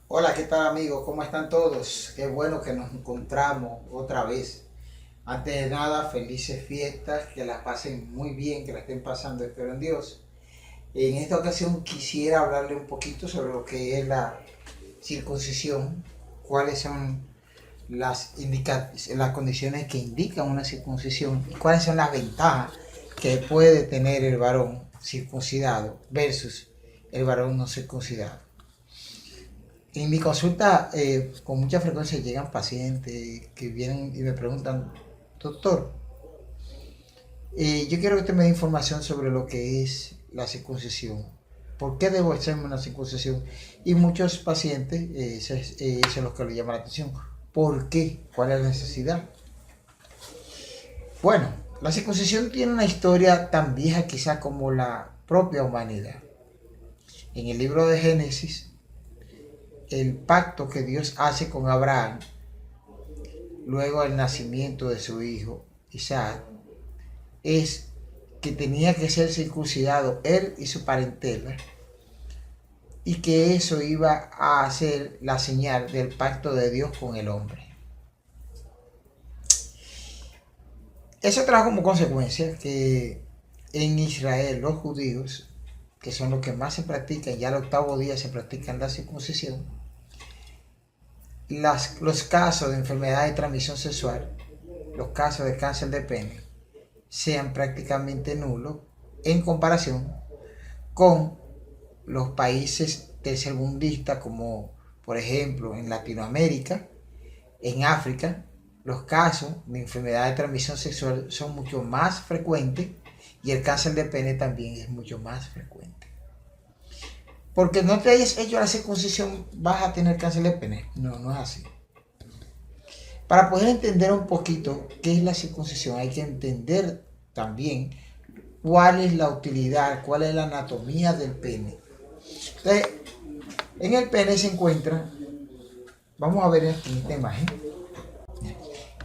Hola, ¿qué tal amigos? ¿Cómo están todos? Qué bueno que nos encontramos otra vez. Antes de nada, felices fiestas, que las pasen muy bien, que la estén pasando, espero en Dios. En esta ocasión quisiera hablarle un poquito sobre lo que es la circuncisión, cuáles son las condiciones que indican una circuncisión y cuáles son las ventajas que puede tener el varón circuncidado versus el varón no circuncidado. En mi consulta, con mucha frecuencia llegan pacientes que vienen y me preguntan, doctor, yo quiero que usted me dé información sobre lo que es la circuncisión. ¿Por qué debo hacerme una circuncisión? Y muchos pacientes, eso es lo que les llama la atención. ¿Por qué? ¿Cuál es la necesidad? Bueno, la circuncisión tiene una historia tan vieja quizá como la propia humanidad. En el libro de Génesis, el pacto que Dios hace con Abraham luego del nacimiento de su hijo Isaac, es que tenía que ser circuncidado él y su parentela, y que eso iba a ser la señal del pacto de Dios con el hombre. Eso trajo como consecuencia que en Israel los judíos, que son los que más se practican, ya al octavo día se practican la circuncisión, los casos de enfermedad de transmisión sexual, los casos de cáncer de pene, sean prácticamente nulos en comparación con los países tercermundistas como por ejemplo en Latinoamérica, en África. Los casos de enfermedad de transmisión sexual son mucho más frecuentes y el cáncer de pene también es mucho más frecuente. Porque no te hayas hecho la circuncisión vas a tener cáncer de pene. No, no es así. Para poder entender un poquito qué es la circuncisión hay que entender también cuál es la utilidad, cuál es la anatomía del pene. Entonces, en el pene se encuentra, vamos a ver aquí esta imagen,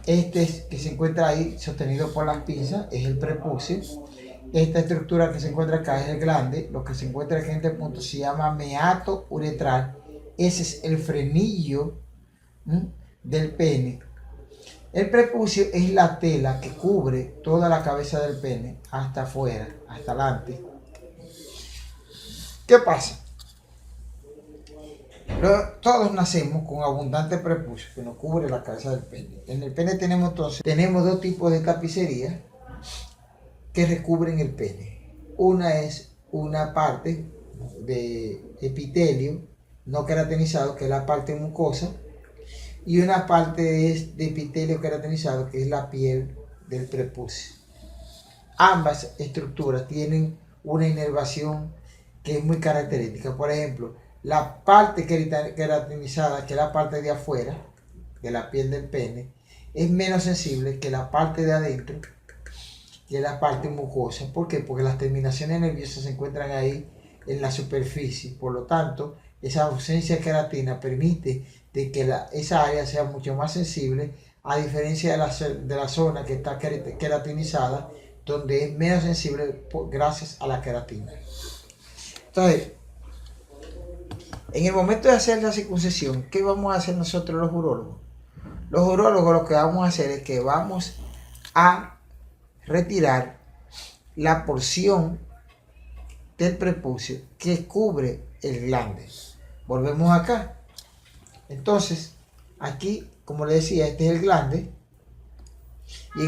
este que se encuentra ahí sostenido por las pinzas es el prepucio. Esta estructura que se encuentra acá es el glande. Lo que se encuentra aquí en este punto se llama meato uretral. Ese es el frenillo del pene. El prepucio es la tela que cubre toda la cabeza del pene hasta afuera, hasta adelante. ¿Qué pasa? Todos nacemos con abundante prepucio que nos cubre la cabeza del pene. En el pene tenemos dos tipos de tapicería que recubren el pene. Una es una parte de epitelio no queratinizado, que es la parte mucosa, y una parte es de epitelio queratinizado, que es la piel del prepucio. Ambas estructuras tienen una inervación que es muy característica. Por ejemplo, la parte queratinizada, que es la parte de afuera de la piel del pene, es menos sensible que la parte de adentro, que es la parte mucosa. ¿Por qué? Porque las terminaciones nerviosas se encuentran ahí en la superficie. Por lo tanto, esa ausencia de queratina permite de que esa área sea mucho más sensible, a diferencia de la zona que está queratinizada, donde es menos sensible gracias a la queratina. Entonces, en el momento de hacer la circuncisión, ¿qué vamos a hacer nosotros los urólogos? Los urólogos lo que vamos a hacer es que vamos a retirar la porción del prepucio que cubre el glande. Volvemos acá. Entonces, aquí, como les decía, este es el glande. Y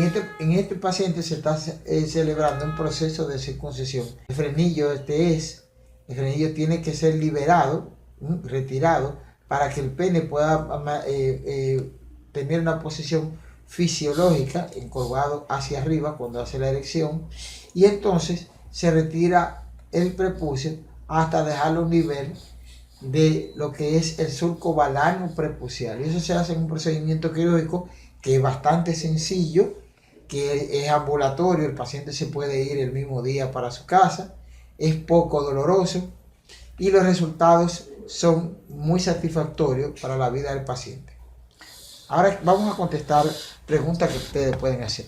en este paciente se está celebrando un proceso de circuncisión. El frenillo el frenillo tiene que ser liberado, retirado, para que el pene pueda tener una posición fisiológica, encorvado hacia arriba cuando hace la erección, y entonces se retira el prepucio hasta dejarlo a un nivel de lo que es el surco balano prepucial. Y eso se hace en un procedimiento quirúrgico que es bastante sencillo, que es ambulatorio, el paciente se puede ir el mismo día para su casa, es poco doloroso y los resultados son muy satisfactorios para la vida del paciente. Ahora vamos a contestar preguntas que ustedes pueden hacer.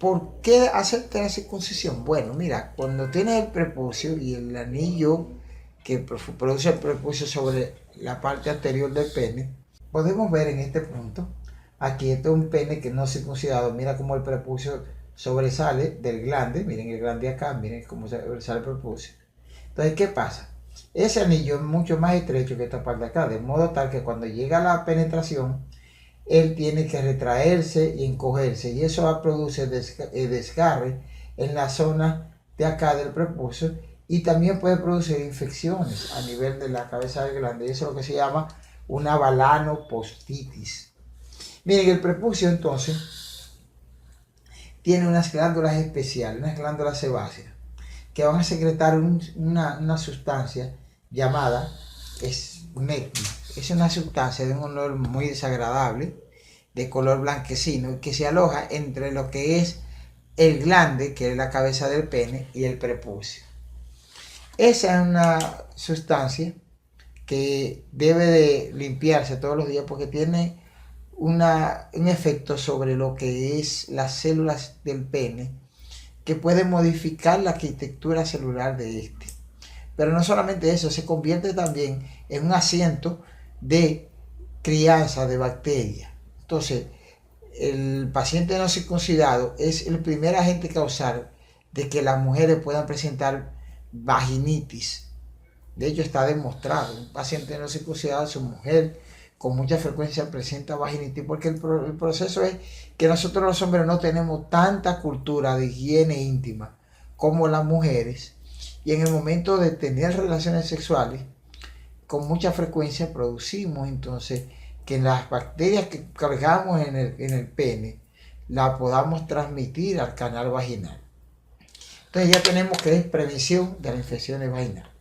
¿Por qué hacerte la circuncisión? Bueno, mira, cuando tienes el prepucio y el anillo que produce el prepucio sobre la parte anterior del pene, podemos ver en este punto, aquí este es un pene que no circuncidado, mira cómo el prepucio sobresale del glande, miren el glande acá, miren cómo sobresale el prepucio. Entonces, ¿qué pasa? Ese anillo es mucho más estrecho que esta parte de acá, de modo tal que cuando llega la penetración, él tiene que retraerse y encogerse, y eso va a producir desgarre en la zona de acá del prepucio, y también puede producir infecciones a nivel de la cabeza del glande, y eso es lo que se llama una balanopostitis. Miren, el prepucio entonces tiene unas glándulas especiales, unas glándulas sebáceas, que van a secretar una sustancia llamada esmectina. Es una sustancia de un olor muy desagradable, de color blanquecino, que se aloja entre lo que es el glande, que es la cabeza del pene, y el prepucio. Esa es una sustancia que debe de limpiarse todos los días porque tiene un efecto sobre lo que es las células del pene, que puede modificar la arquitectura celular de este. Pero no solamente eso, se convierte también en un asiento de crianza de bacterias. Entonces, el paciente no circuncidado es el primer agente causal de que las mujeres puedan presentar vaginitis. De hecho, está demostrado. Un paciente no circuncidado, su mujer, con mucha frecuencia presenta vaginitis, porque el proceso es que nosotros los hombres no tenemos tanta cultura de higiene íntima como las mujeres, y en el momento de tener relaciones sexuales, con mucha frecuencia producimos entonces que las bacterias que cargamos en el pene la podamos transmitir al canal vaginal. Entonces ya tenemos que es prevención de las infecciones vaginales.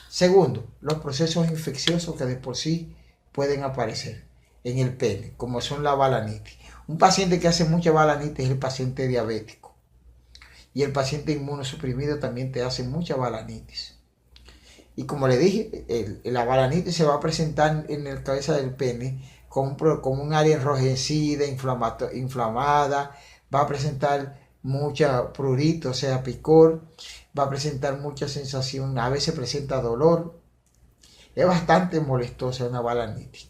Segundo, los procesos infecciosos que de por sí pueden aparecer en el pene, como son la balanitis. Un paciente que hace mucha balanitis es el paciente diabético. Y el paciente inmunosuprimido también te hace mucha balanitis. Y como le dije, la balanitis se va a presentar en la cabeza del pene con un área enrojecida, inflamada, va a presentar mucha prurito, o sea, picor, va a presentar mucha sensación, a veces presenta dolor. Es bastante molestosa una balanitis.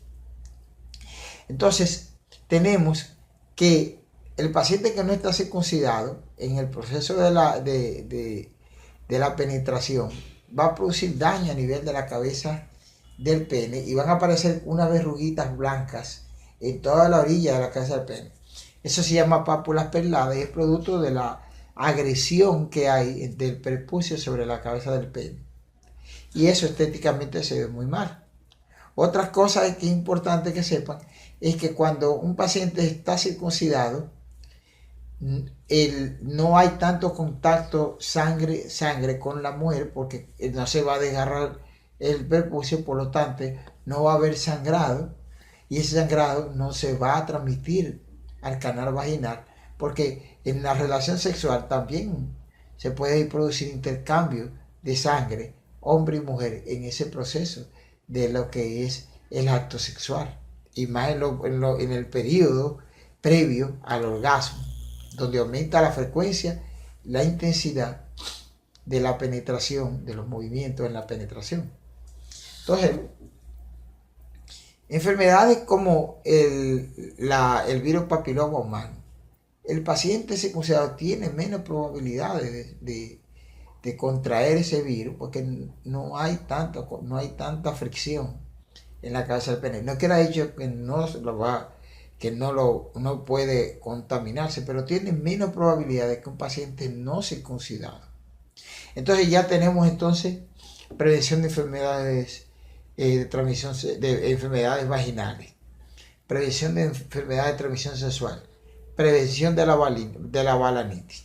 Entonces, tenemos que el paciente que no está circuncidado, en el proceso de la penetración, va a producir daño a nivel de la cabeza del pene y van a aparecer unas verruguitas blancas en toda la orilla de la cabeza del pene. Eso se llama pápulas perladas y es producto de la agresión que hay del prepucio sobre la cabeza del pene. Y eso estéticamente se ve muy mal. Otra cosa que es importante que sepan es que cuando un paciente está circuncidado, no hay tanto contacto sangre con la mujer porque no se va a desgarrar el prepucio, por lo tanto no va a haber sangrado y ese sangrado no se va a transmitir al canal vaginal porque en la relación sexual también se puede producir intercambio de sangre hombre y mujer en ese proceso de lo que es el acto sexual y más en el periodo previo al orgasmo, donde aumenta la frecuencia, la intensidad de la penetración, de los movimientos en la penetración. Entonces, enfermedades como el virus papiloma humano, el paciente circuncidado tiene menos probabilidades de contraer ese virus porque no hay tanta fricción en la cabeza del pene. No quiere decir que no puede contaminarse, pero tiene menos probabilidad de que un paciente no circuncidado. Entonces ya tenemos prevención de enfermedades de transmisión de enfermedades vaginales, prevención de enfermedades de transmisión sexual, prevención de la balanitis.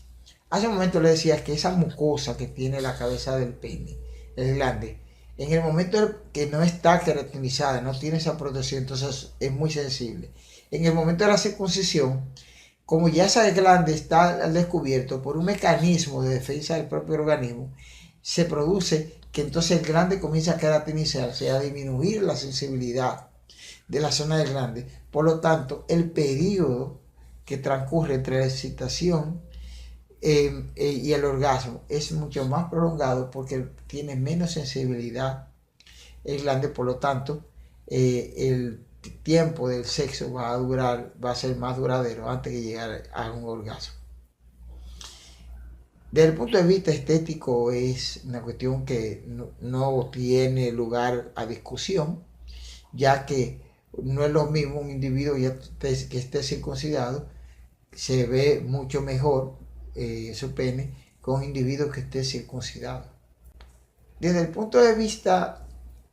Hace un momento le decía que esa mucosa que tiene la cabeza del pene, el glande, en el momento que no está queratinizada, no tiene esa protección, entonces es muy sensible. En el momento de la circuncisión, como ya esa glande está al descubierto por un mecanismo de defensa del propio organismo, se produce que entonces el glande comienza a queratinizarse, a disminuir la sensibilidad de la zona del glande. Por lo tanto, el periodo que transcurre entre la excitación y el orgasmo es mucho más prolongado porque tiene menos sensibilidad el glande, por lo tanto, el tiempo del sexo va a ser más duradero antes de llegar a un orgasmo. Desde el punto de vista estético es una cuestión que no tiene lugar a discusión, ya que no es lo mismo un individuo que esté circuncidado, se ve mucho mejor su pene que un individuo que esté circuncidado. Desde el punto de vista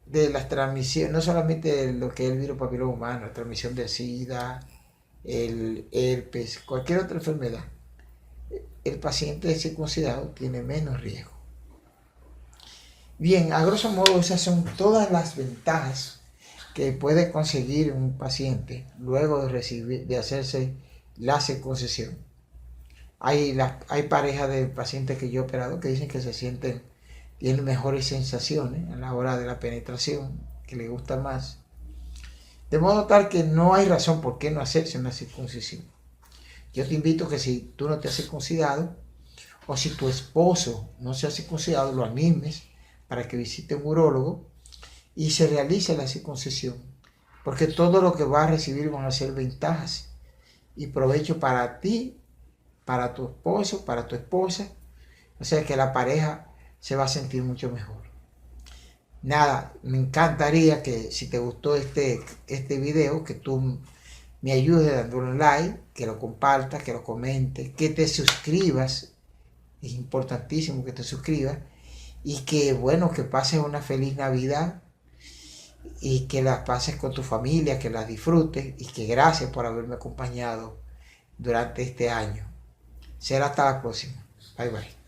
de las transmisiones, no solamente de lo que es el virus papiloma humano, la transmisión de SIDA, el herpes, cualquier otra enfermedad, el paciente circuncidado tiene menos riesgo. Bien, a grosso modo esas son todas las ventajas que puede conseguir un paciente luego de hacerse la circuncisión. Hay parejas de pacientes que yo he operado que dicen que tienen mejores sensaciones a la hora de la penetración, que les gusta más. De modo tal que no hay razón por qué no hacerse una circuncisión. Yo te invito que si tú no te has circuncidado, o si tu esposo no se ha circuncidado, lo animes para que visite un urólogo y se realice la circuncisión. Porque todo lo que va a recibir van a ser ventajas y provecho para ti, para tu esposo, para tu esposa. O sea que la pareja se va a sentir mucho mejor. Nada, me encantaría que si te gustó este video, que tú me ayudes dándole un like, que lo compartas, que lo comentes, que te suscribas. Es importantísimo que te suscribas. Y que, bueno, que pases una feliz Navidad y que la pases con tu familia, que la disfrutes y que gracias por haberme acompañado durante este año. Será hasta la próxima. Bye bye.